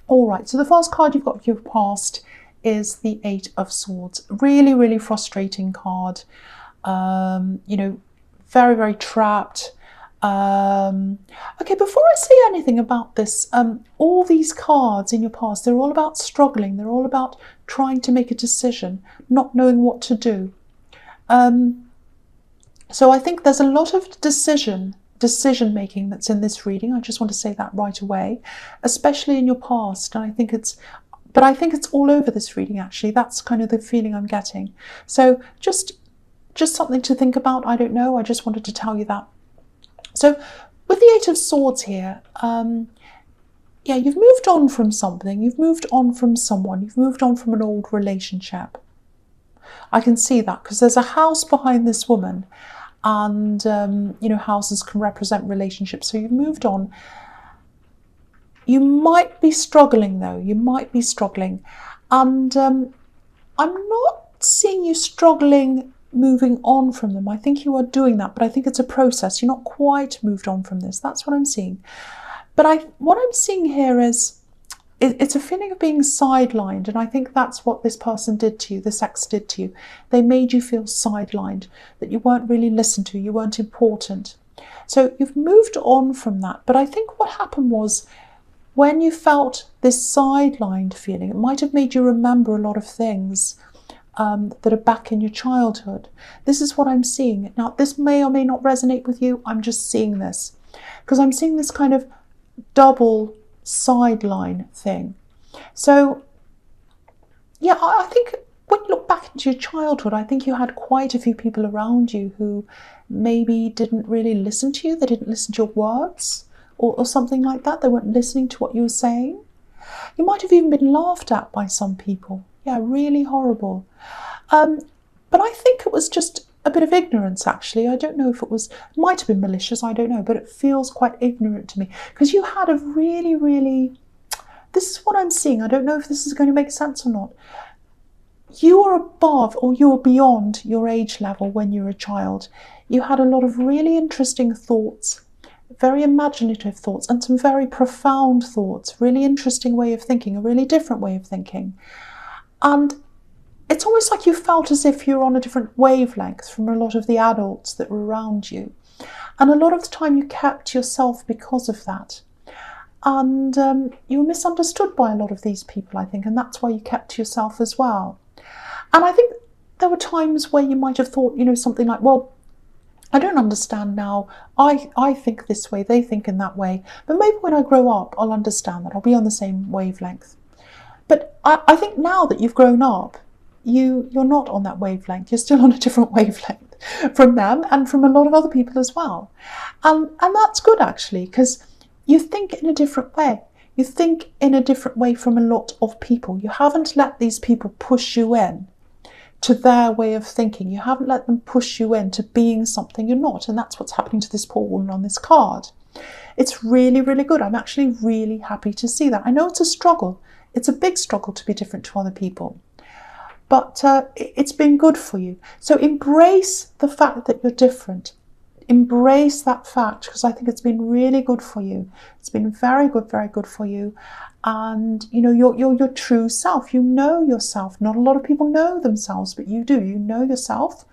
All right, so the first card you've got for your past is the Eight of Swords. Really, really frustrating card. You know, very, very trapped. Okay, before I say anything about this, all these cards in your past, they're all about struggling. They're all about trying to make a decision, not knowing what to do. So I think there's a lot of decision making that's in this reading. I just want to say that right away, especially in your past. And I think it's all over this reading, actually. That's kind of the feeling I'm getting. So just something to think about. I don't know. I just wanted to tell you that. So with the Eight of Swords here, yeah, you've moved on from something. You've moved on from someone. You've moved on from an old relationship. I can see that because there's a house behind this woman. And, you know, houses can represent relationships. So you've moved on. You might be struggling, though. You might be struggling. And I'm not seeing you struggling moving on from them. I think you are doing that, but I think it's a process. You're not quite moved on from this. That's what I'm seeing. But what I'm seeing here is it's a feeling of being sidelined, and I think that's what this person did to you, this ex did to you. They made you feel sidelined, that you weren't really listened to, you weren't important. So you've moved on from that, but I think what happened was when you felt this sidelined feeling, it might have made you remember a lot of things that are back in your childhood. This is what I'm seeing. Now, this may or may not resonate with you. I'm just seeing this because I'm seeing this kind of double sideline thing. So yeah, I think when you look back into your childhood, I think you had quite a few people around you who maybe didn't really listen to you. They didn't listen to your words or something like that. They weren't listening to what you were saying. You might have even been laughed at by some people. Yeah, really horrible. But I think it was just a bit of ignorance, actually. I don't know if it might have been malicious, I don't know, but it feels quite ignorant to me because you had a really, really, this is what I'm seeing. I don't know if this is going to make sense or not. You were above or you were beyond your age level when you were a child. You had a lot of really interesting thoughts, very imaginative thoughts, and some very profound thoughts, really interesting way of thinking, a really different way of thinking. And it's almost like you felt as if you're on a different wavelength from a lot of the adults that were around you. And a lot of the time you kept yourself because of that. And you were misunderstood by a lot of these people, I think, and that's why you kept yourself as well. And I think there were times where you might have thought, you know, something like, well, I don't understand now. I think this way, they think in that way. But maybe when I grow up, I'll understand that. I'll be on the same wavelength. But I think now that you've grown up, you're not on that wavelength. You're still on a different wavelength from them and from a lot of other people as well. And that's good, actually, because you think in a different way. You think in a different way from a lot of people. You haven't let these people push you in to their way of thinking. You haven't let them push you into being something you're not. And that's what's happening to this poor woman on this card. It's really, really good. I'm actually really happy to see that. I know it's a struggle. It's a big struggle to be different to other people. But it's been good for you. So embrace the fact that you're different. Embrace that fact, because I think it's been really good for you. It's been very good for you. And you know, you're your true self. You know yourself. Not a lot of people know themselves, but you do. You know yourself,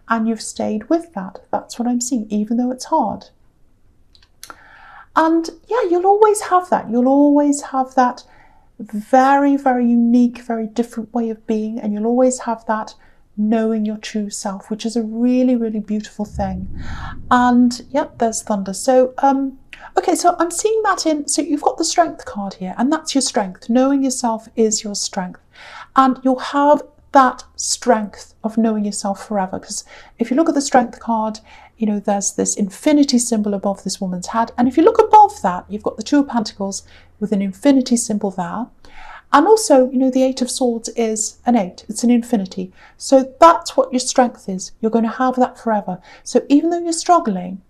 and you've stayed with that. That's what I'm seeing, even though it's hard. And yeah, you'll always have that. You'll always have that very, very unique, very different way of being, and you'll always have that knowing your true self, which is a really, really beautiful thing. And yep, there's thunder. So okay, so I'm seeing that so you've got the strength card here, and that's your strength. Knowing yourself is your strength, and you'll have that strength of knowing yourself forever. Because if you look at the strength card, you know, there's this infinity symbol above this woman's head, and if you look above that, you've got the Two of Pentacles with an infinity symbol there. And also, you know, the Eight of Swords is an 8. It's an infinity. So that's what your strength is. You're going to have that forever. So even though you're struggling,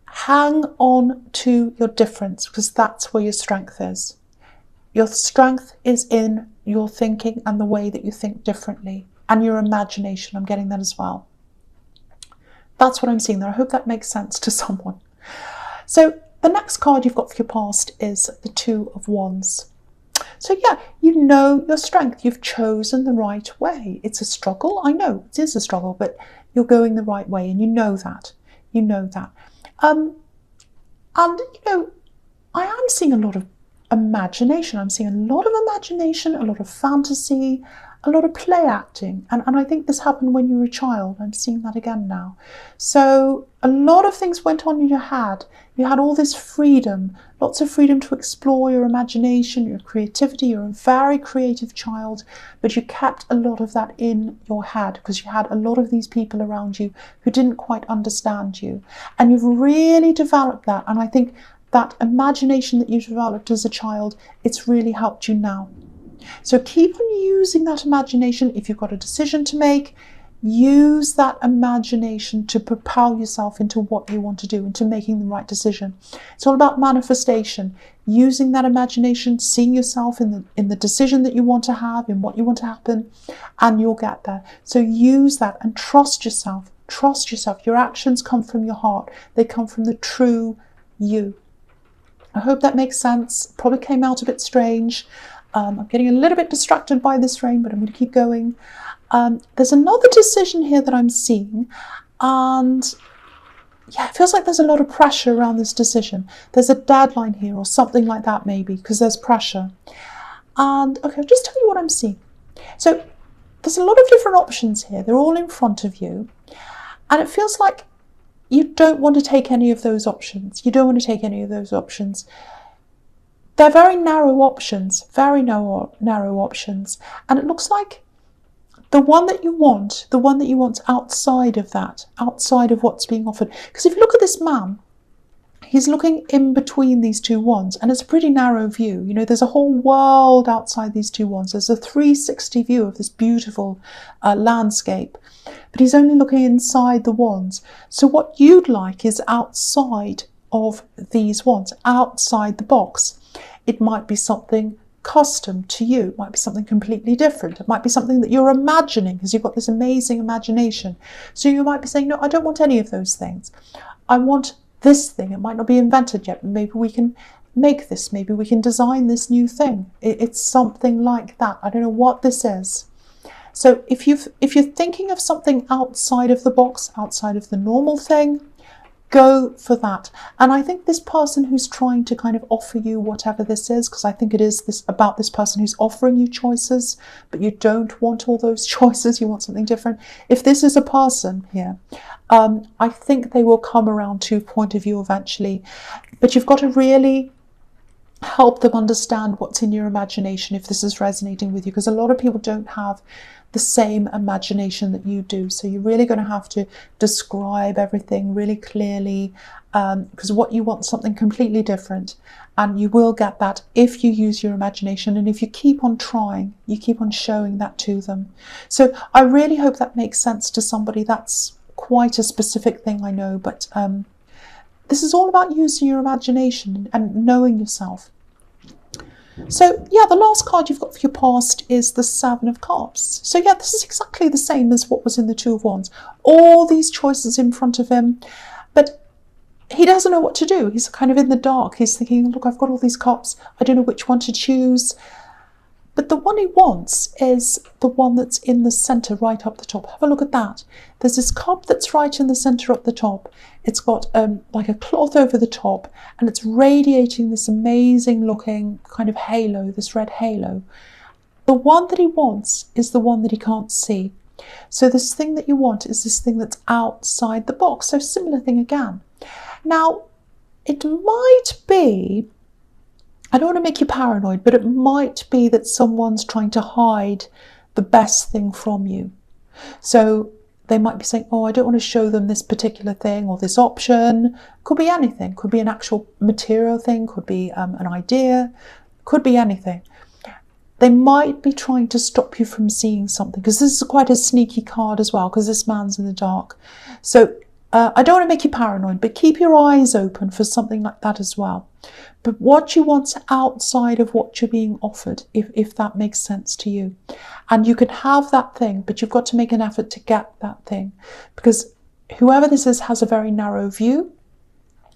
hang on to your difference, because that's where your strength is. Your strength is in your thinking and the way that you think differently, and your imagination. I'm getting that as well. That's what I'm seeing there. I hope that makes sense to someone. So the next card you've got for your past is the Two of Wands. So yeah, you know your strength. You've chosen the right way. It's a struggle. I know it is a struggle, but you're going the right way, and you know that. You know that. And you know, I am seeing a lot of imagination. I'm seeing a lot of imagination, a lot of fantasy, a lot of play acting. And I think this happened when you were a child. I'm seeing that again now. So a lot of things went on in your head. You had all this freedom, lots of freedom to explore your imagination, your creativity. You're a very creative child, but you kept a lot of that in your head because you had a lot of these people around you who didn't quite understand you. And you've really developed that. And I think that imagination that you developed as a child, it's really helped you now. So keep on using that imagination. If you've got a decision to make, use that imagination to propel yourself into what you want to do, into making the right decision. It's all about manifestation, using that imagination, seeing yourself in the decision that you want to have, in what you want to happen, and you'll get there. So use that and trust yourself. Trust yourself. Your actions come from your heart. They come from the true you. I hope that makes sense. Probably came out a bit strange. I'm getting a little bit distracted by this rain, but I'm going to keep going. There's another decision here that I'm seeing, and yeah, it feels like there's a lot of pressure around this decision. There's a deadline here or something like that maybe, because there's pressure. And okay, I'll just tell you what I'm seeing. So there's a lot of different options here. They're all in front of you, and it feels like you don't want to take any of those options. You don't want to take any of those options. They're very narrow options, very narrow options. And it looks like the one that you want outside of that, outside of what's being offered. Because if you look at this man, he's looking in between these two wands, and it's a pretty narrow view. You know, there's a whole world outside these two wands. There's a 360 view of this beautiful landscape, but he's only looking inside the wands. So what you'd like is outside of these wands, outside the box. It might be something custom to you. It might be something completely different. It might be something that you're imagining because you've got this amazing imagination. So you might be saying, no, I don't want any of those things. I want this thing. It might not be invented yet, but maybe we can make this. Maybe we can design this new thing. It's something like that. I don't know what this is. So if you're thinking of something outside of the box, outside of the normal thing, go for that. And I think this person who's trying to kind of offer you whatever this is, because I think it is this about this person who's offering you choices, but you don't want all those choices, you want something different. If this is a person here, I think they will come around to point of view eventually, but you've got to really help them understand what's in your imagination if this is resonating with you, because a lot of people don't have the same imagination that you do. So you're really going to have to describe everything really clearly, because what you want is something completely different, and you will get that if you use your imagination and if you keep on trying, you keep on showing that to them. So I really hope that makes sense to somebody. That's quite a specific thing, I know, but this is all about using your imagination and knowing yourself. So yeah, the last card you've got for your past is the Seven of Cups. So yeah, this is exactly the same as what was in the Two of Wands. All these choices in front of him, but he doesn't know what to do. He's kind of in the dark. He's thinking, look, I've got all these cups. I don't know which one to choose. But the one he wants is the one that's in the centre, right up the top. Have a look at that. There's this cup that's right in the centre up the top. It's got like a cloth over the top, and it's radiating this amazing looking kind of halo, this red halo. The one that he wants is the one that he can't see. So this thing that you want is this thing that's outside the box. So similar thing again. Now, it might be, I don't want to make you paranoid, but it might be that someone's trying to hide the best thing from you. So they might be saying, oh, I don't want to show them this particular thing or this option. Could be anything. Could be an actual material thing. Could be an idea. Could be anything. They might be trying to stop you from seeing something, because this is quite a sneaky card as well, because this man's in the dark. So I don't want to make you paranoid, but keep your eyes open for something like that as well. But what you want's outside of what you're being offered, if that makes sense to you. And you can have that thing, but you've got to make an effort to get that thing. Because whoever this is has a very narrow view,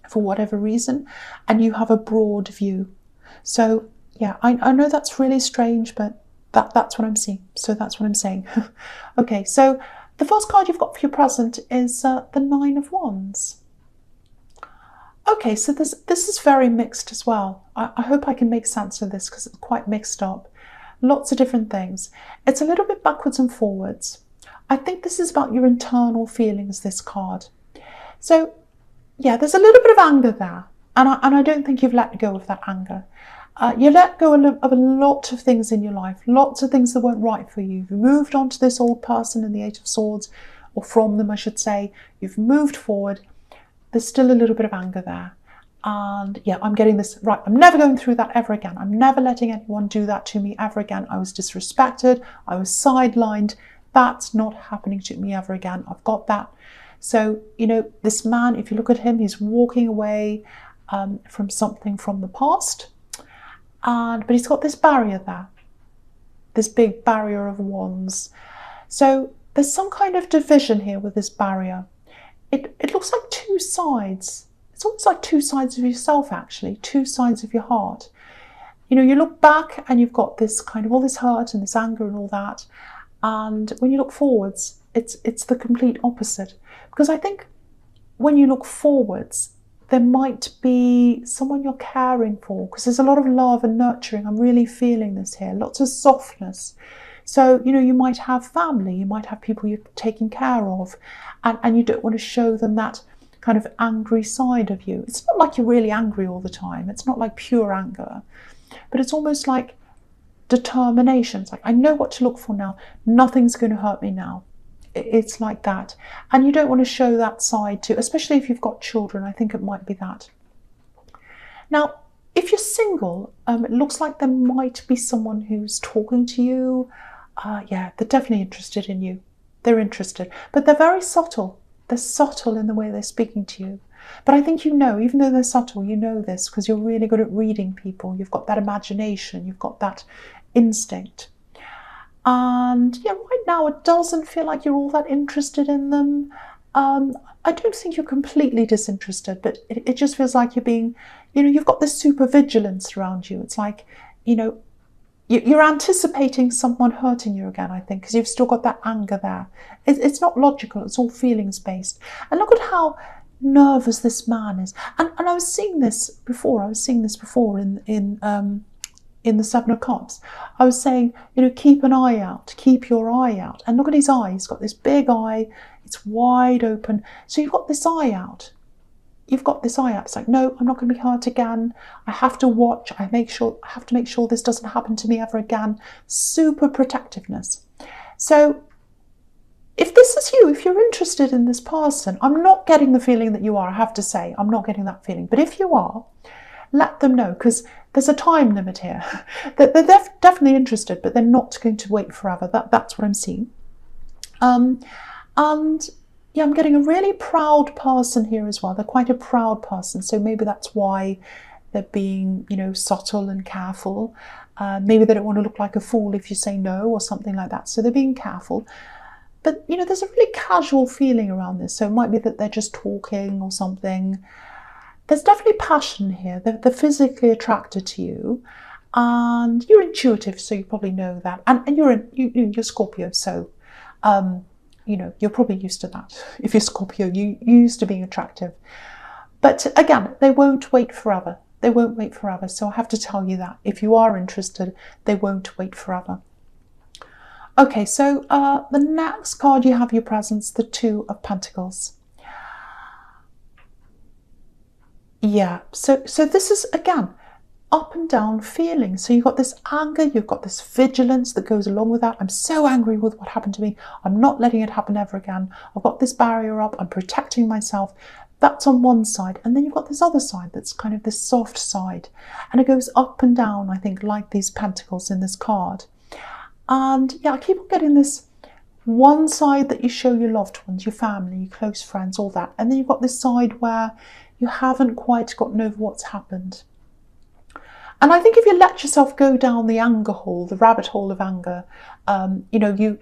for whatever reason, and you have a broad view. So Yeah, I know that's really strange, but that's what I'm seeing. So that's what I'm saying. Okay, so the first card you've got for your present is the Nine of Wands. Okay, so this is very mixed as well. I hope I can make sense of this because it's quite mixed up. Lots of different things. It's a little bit backwards and forwards. I think this is about your internal feelings, this card. So, yeah, there's a little bit of anger there. And I don't think you've let go of that anger. You let go of a lot of things in your life, lots of things that weren't right for you. You've moved on to this old person in the Eight of Swords, or from them, I should say. You've moved forward. There's still a little bit of anger there. And yeah, I'm getting this right. I'm never going through that ever again. I'm never letting anyone do that to me ever again. I was disrespected. I was sidelined. That's not happening to me ever again. I've got that. So, you know, this man, if you look at him, he's walking away from something from the past. But he's got this barrier there, this big barrier of wands. So there's some kind of division here with this barrier. It looks like two sides. It's almost like two sides of yourself, actually, two sides of your heart. You know, you look back and you've got this kind of all this hurt and this anger and all that. And when you look forwards, it's the complete opposite. Because I think when you look forwards, there might be someone you're caring for, because there's a lot of love and nurturing. I'm really feeling this here, lots of softness. So, you know, you might have family, you might have people you're taking care of, and you don't want to show them that kind of angry side of you. It's not like you're really angry all the time. It's not like pure anger, but it's almost like determination. It's like, I know what to look for now. Nothing's going to hurt me now. It's like that. And you don't want to show that side too, especially if you've got children. I think it might be that. Now, if you're single, it looks like there might be someone who's talking to you. Yeah, they're definitely interested in you. They're interested, but they're very subtle. They're subtle in the way they're speaking to you. But I think you know, even though they're subtle, you know this because you're really good at reading people. You've got that imagination. You've got that instinct. And yeah, right now it doesn't feel like you're all that interested in them. I don't think you're completely disinterested, but it just feels like you're being, you know, you've got this super vigilance around you. It's like, you know, you're anticipating someone hurting you again, I think, because you've still got that anger there. It's not logical, it's all feelings based. And look at how nervous this man is. And I was seeing this before. In the Seven of Cups. I was saying, you know, keep an eye out, keep your eye out. And look at his eye. He's got this big eye. It's wide open. So you've got this eye out. You've got this eye out. It's like, no, I'm not going to be hurt again. I have to watch. I have to make sure this doesn't happen to me ever again. Super protectiveness. So if this is you, if you're interested in this person, I'm not getting the feeling that you are, I have to say. I'm not getting that feeling. But if you are, let them know, because there's a time limit here. They're definitely interested, but they're not going to wait forever. That's what I'm seeing. And yeah, I'm getting a really proud person here as well. They're quite a proud person, so maybe that's why they're being, you know, subtle and careful. Maybe they don't want to look like a fool if you say no or something like that, so they're being careful. But, you know, there's a really casual feeling around this, so it might be that they're just talking or something. There's definitely passion here. They're physically attracted to you, and you're intuitive, so you probably know that. And you're Scorpio, so you know, you're probably used to that. If you're Scorpio, you're used to being attractive. But again, they won't wait forever. They won't wait forever. So I have to tell you that if you are interested, they won't wait forever. Okay, so the next card you have your presents, the Two of Pentacles. Yeah, so this is, again, up and down feelings. So you've got this anger, you've got this vigilance that goes along with that. I'm so angry with what happened to me. I'm not letting it happen ever again. I've got this barrier up. I'm protecting myself. That's on one side. And then you've got this other side that's kind of this soft side. And it goes up and down, I think, like these pentacles in this card. And yeah, I keep on getting this one side that you show your loved ones, your family, your close friends, all that. And then you've got this side where you haven't quite gotten over what's happened. And I think if you let yourself go down the anger hole, the rabbit hole of anger, you know,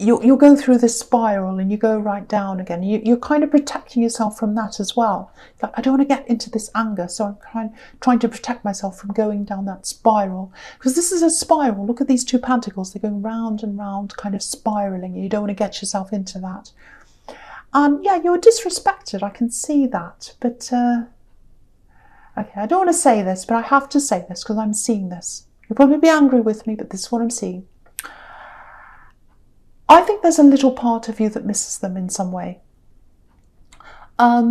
you'll go through this spiral and you go right down again. You're kind of protecting yourself from that as well. Like, I don't want to get into this anger, so I'm trying to protect myself from going down that spiral. Because this is a spiral. Look at these two pentacles. They're going round and round, kind of spiraling. And you don't want to get yourself into that. And yeah, you're disrespected. I can see that. But, okay, I don't want to say this, but I have to say this because I'm seeing this. You'll probably be angry with me, but this is what I'm seeing. I think there's a little part of you that misses them in some way. I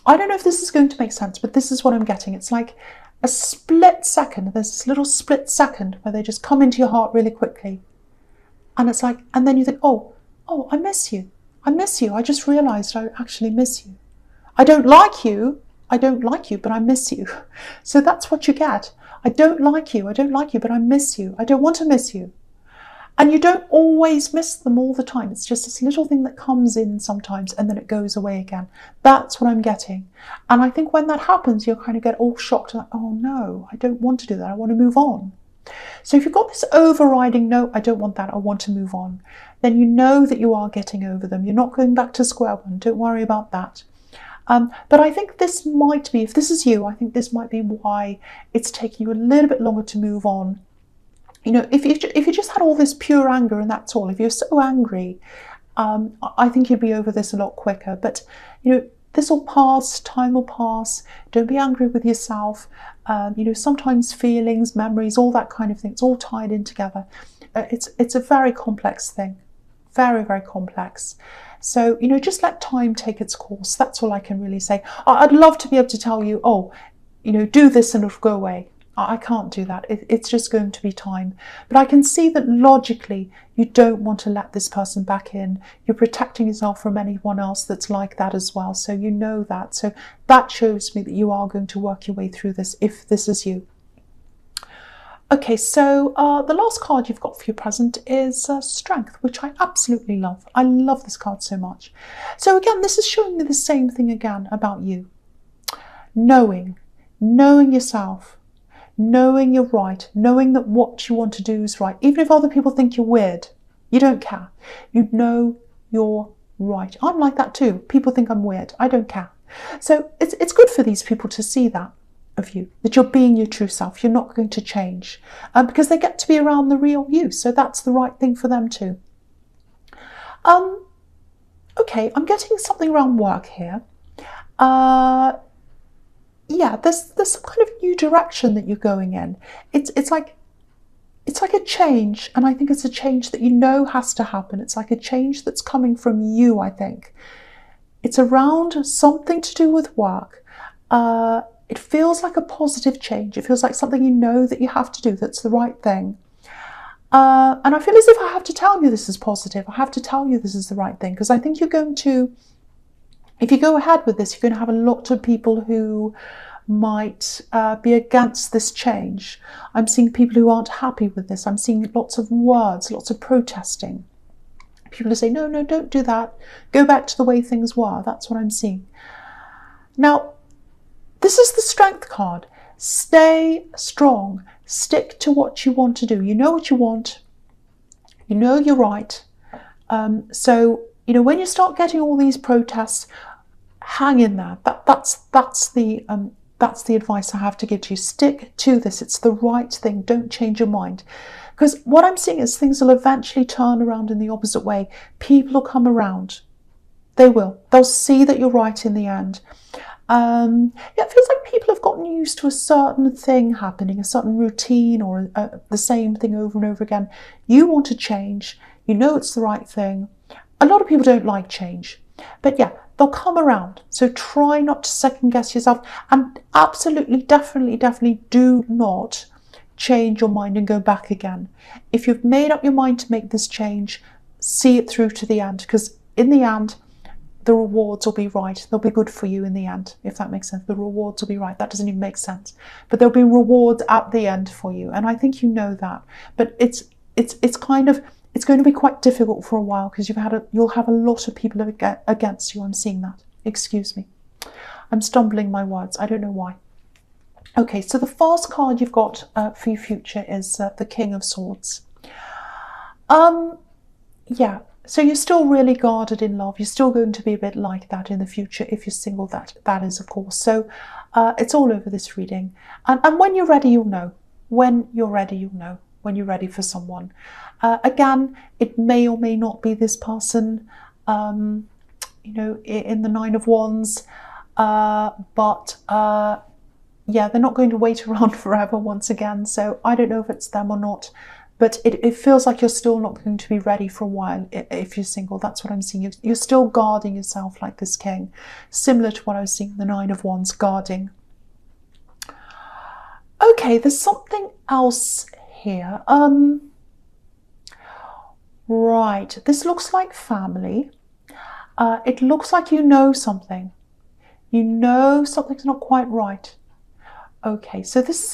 don't know if this is going to make sense, but this is what I'm getting. It's like a split second. There's this little split second where they just come into your heart really quickly. And it's like, and then you think, oh, I miss you. I miss you. I just realized I actually miss you. I don't like you, but I miss you. So that's what you get. I don't like you, but I miss you. I don't want to miss you. And you don't always miss them all the time. It's just this little thing that comes in sometimes and then it goes away again. That's what I'm getting. And I think when that happens, you'll kind of get all shocked. Like, oh no, I don't want to do that. I want to move on. So if you've got this overriding, no, I don't want that, I want to move on, then you know that you are getting over them. You're not going back to square one. Don't worry about that. But I think this might be, if this is you, I think this might be why it's taking you a little bit longer to move on. You know, if you just had all this pure anger and that's all, if you're so angry, I think you'd be over this a lot quicker. But, you know, this will pass, time will pass. Don't be angry with yourself. You know, sometimes feelings, memories, all that kind of thing, it's all tied in together. It's a very complex thing, very, very complex. So, you know, just let time take its course. That's all I can really say. I'd love to be able to tell you, oh, you know, do this and it'll go away. I can't do that. It's just going to be time. But I can see that logically you don't want to let this person back in. You're protecting yourself from anyone else that's like that as well. So you know that. So that shows me that you are going to work your way through this if this is you. Okay, so the last card you've got for your present is Strength, which I absolutely love. I love this card so much. So again, this is showing me the same thing again about you. Knowing yourself. Knowing you're right, knowing that what you want to do is right. Even if other people think you're weird, you don't care. You know you're right. I'm like that too. People think I'm weird. I don't care. So it's good for these people to see that of you, that you're being your true self. You're not going to change because they get to be around the real you. So that's the right thing for them too. Okay, I'm getting something around work here. Yeah, there's some kind of new direction that you're going in. It's like a change, and I think it's a change that you know has to happen. It's like a change that's coming from you, I think. It's around something to do with work. It feels like a positive change. It feels like something you know that you have to do that's the right thing. And I feel as if I have to tell you this is positive. I have to tell you this is the right thing, because I think you're going to, if you go ahead with this, you're going to have a lot of people who might be against this change. I'm seeing people who aren't happy with this. I'm seeing lots of words, lots of protesting. People who say, no, don't do that. Go back to the way things were. That's what I'm seeing. Now, this is the Strength card. Stay strong. Stick to what you want to do. You know what you want. You know you're right. So, you know, when you start getting all these protests, hang in there. That's the advice I have to give to you. Stick to this. It's the right thing. Don't change your mind. Because what I'm seeing is things will eventually turn around in the opposite way. People will come around. They will. They'll see that you're right in the end. Yeah, it feels like people have gotten used to a certain thing happening, a certain routine, or the same thing over and over again. You want to change. You know it's the right thing. A lot of people don't like change. But yeah, they'll come around. So try not to second guess yourself. And absolutely, definitely do not change your mind and go back again. If you've made up your mind to make this change, see it through to the end. Because in the end, the rewards will be right. They'll be good for you in the end, if that makes sense. The rewards will be right. That doesn't even make sense. But there'll be rewards at the end for you. And I think you know that. But it's kind of, it's going to be quite difficult for a while, because you'll have a lot of people against you. I'm seeing that. Excuse me. I'm stumbling my words. I don't know why. Okay, so the first card you've got for your future is the King of Swords. Yeah, so you're still really guarded in love. You're still going to be a bit like that in the future if you're single, that is, of course. So it's all over this reading. And when you're ready, you'll know. When you're ready, you'll know. When you're ready for someone. Again, it may or may not be this person, you know, in the Nine of Wands. But yeah, they're not going to wait around forever once again. So I don't know if it's them or not. But it feels like you're still not going to be ready for a while if you're single. That's what I'm seeing. You're still guarding yourself like this king, similar to what I was seeing the Nine of Wands guarding. Okay, there's something else here. Right, this looks like family. It looks like you know something. You know something's not quite right. Okay, so this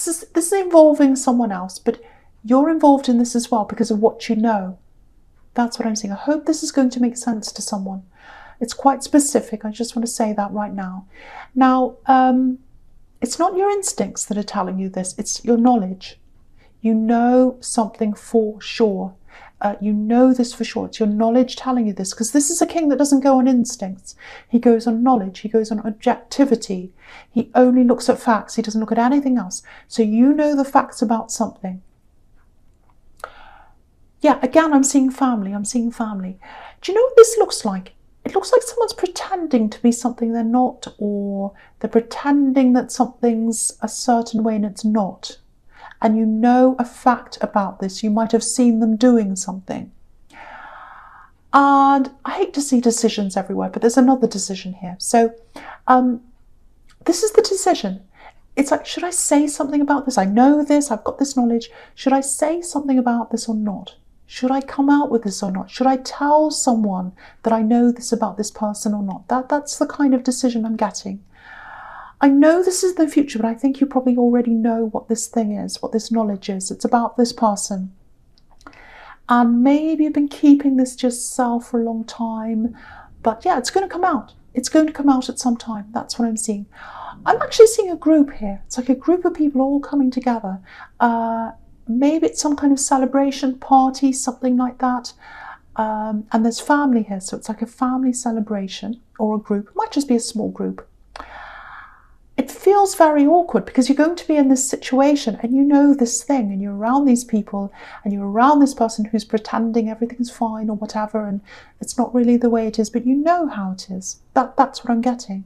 is involving someone else, but you're involved in this as well because of what you know. That's what I'm saying. I hope this is going to make sense to someone. It's quite specific. I just want to say that right now. Now, it's not your instincts that are telling you this. It's your knowledge. You know something for sure. You know this for sure. It's your knowledge telling you this, because this is a king that doesn't go on instincts. He goes on knowledge. He goes on objectivity. He only looks at facts. He doesn't look at anything else. So you know the facts about something. Yeah, again, I'm seeing family. I'm seeing family. Do you know what this looks like? It looks like someone's pretending to be something they're not, or they're pretending that something's a certain way and it's not. And you know a fact about this. You might have seen them doing something. And I hate to see decisions everywhere, but there's another decision here. So this is the decision. It's like, should I say something about this? I know this, I've got this knowledge. Should I say something about this or not? Should I come out with this or not? Should I tell someone that I know this about this person or not? That's the kind of decision I'm getting. I know this is the future, but I think you probably already know what this thing is, what this knowledge is. It's about this person. And maybe you've been keeping this to yourself for a long time. But yeah, it's going to come out. It's going to come out at some time. That's what I'm seeing. I'm actually seeing a group here. It's like a group of people all coming together. Maybe it's some kind of celebration party, something like that. And there's family here. So it's like a family celebration or a group. It might just be a small group. It feels very awkward because you're going to be in this situation and you know this thing and you're around these people and you're around this person who's pretending everything's fine or whatever and it's not really the way it is, but you know how it is. That's what I'm getting.